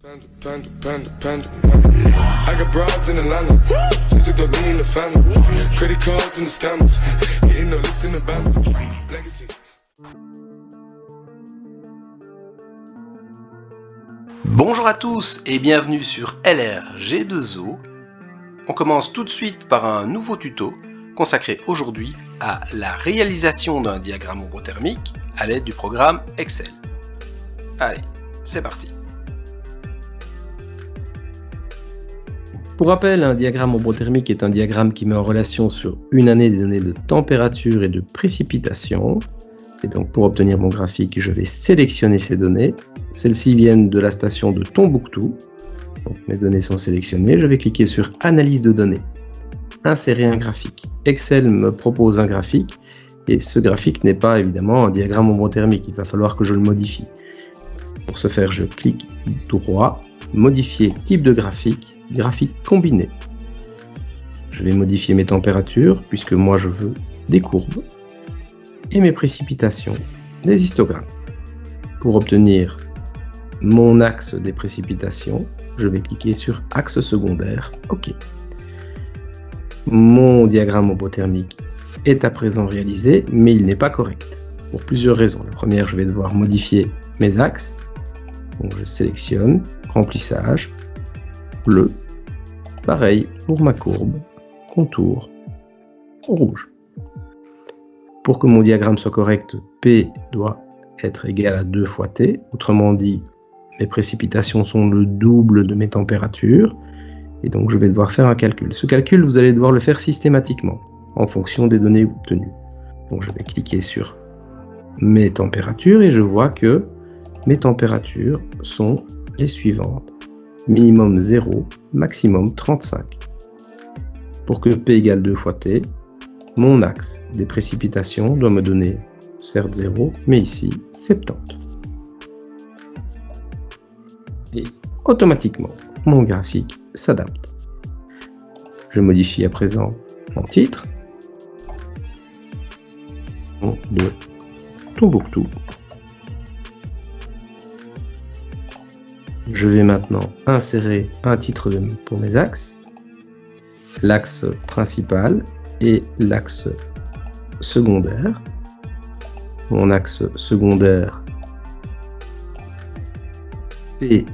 Panda, panda, panda, panda. I got broads in Atlanta. Just took the lean in the family. Credit cards in the scammers. Getting no licks in the band. Legacies. Bonjour à tous et bienvenue sur LRG2O. On commence tout de suite par un nouveau tuto consacré aujourd'hui à la réalisation d'un diagramme ombothermique à l'aide du programme Excel. Allez, c'est parti. Pour rappel, un diagramme ombothermique est un diagramme qui met en relation sur une année des données de température et de précipitation. Et donc pour obtenir mon graphique, je vais sélectionner ces données. Celles-ci viennent de la station de Tombouctou. Donc mes données sont sélectionnées. Je vais cliquer sur Analyse de données. Insérer un graphique. Excel me propose un graphique. Et ce graphique n'est pas évidemment un diagramme ombothermique. Il va falloir que je le modifie. Pour ce faire, je clique droit, modifier type de graphique, graphique combiné. Je vais modifier mes températures puisque moi je veux des courbes et mes précipitations, des histogrammes. Pour obtenir mon axe des précipitations, je vais cliquer sur axe secondaire, OK. Mon diagramme ombothermique est à présent réalisé, mais il n'est pas correct pour plusieurs raisons. La première, je vais devoir modifier mes axes. Donc je sélectionne, remplissage, bleu. Pareil pour ma courbe, contour, rouge. Pour que mon diagramme soit correct, P doit être égal à 2 fois T. Autrement dit, mes précipitations sont le double de mes températures. Et donc je vais devoir faire un calcul. Ce calcul, vous allez devoir le faire systématiquement, en fonction des données obtenues. Donc je vais cliquer sur mes températures et je vois que mes températures sont les suivantes. Minimum 0, maximum 35. Pour que P égale 2 fois T, mon axe des précipitations doit me donner, certes 0, mais ici 70. Et automatiquement, mon graphique s'adapte. Je modifie à présent mon titre de Tombouctou. Je vais maintenant insérer un titre pour mes axes, l'axe principal et l'axe secondaire. Mon axe secondaire, P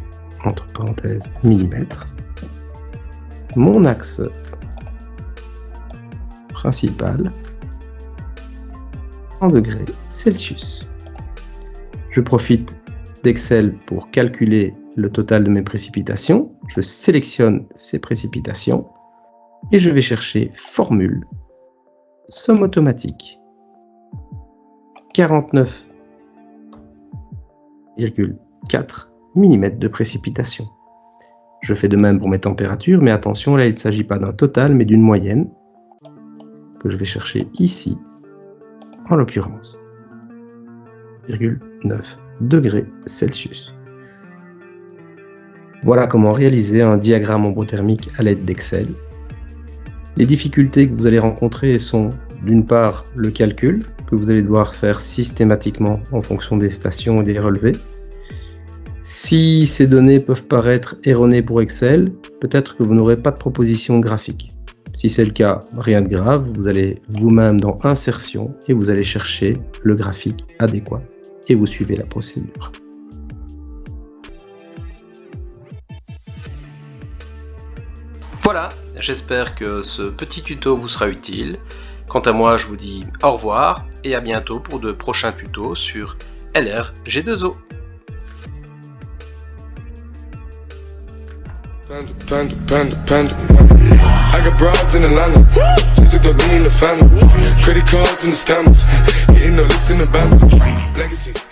entre parenthèses millimètres. Mon axe principal en degrés Celsius. Je profite d'Excel pour calculer le total de mes précipitations. Je sélectionne ces précipitations et je vais chercher formule, somme automatique, 49,4 mm de précipitation. Je fais de même pour mes températures, mais attention, là il ne s'agit pas d'un total, mais d'une moyenne que je vais chercher ici, en l'occurrence, 0,9 degrés Celsius. Voilà comment réaliser un diagramme ombothermique à l'aide d'Excel. Les difficultés que vous allez rencontrer sont d'une part le calcul, que vous allez devoir faire systématiquement en fonction des stations et des relevés. Si ces données peuvent paraître erronées pour Excel, peut-être que vous n'aurez pas de proposition graphique. Si c'est le cas, rien de grave, vous allez vous-même dans Insertion et vous allez chercher le graphique adéquat et vous suivez la procédure. Voilà, j'espère que ce petit tuto vous sera utile. Quant à moi, je vous dis au revoir et à bientôt pour de prochains tutos sur LRG2O. Panda, panda, panda, panda. I got broads in Atlanta. Just took the lean in the family. Credit cards in the scammers. Getting no licks in the band. Legacies.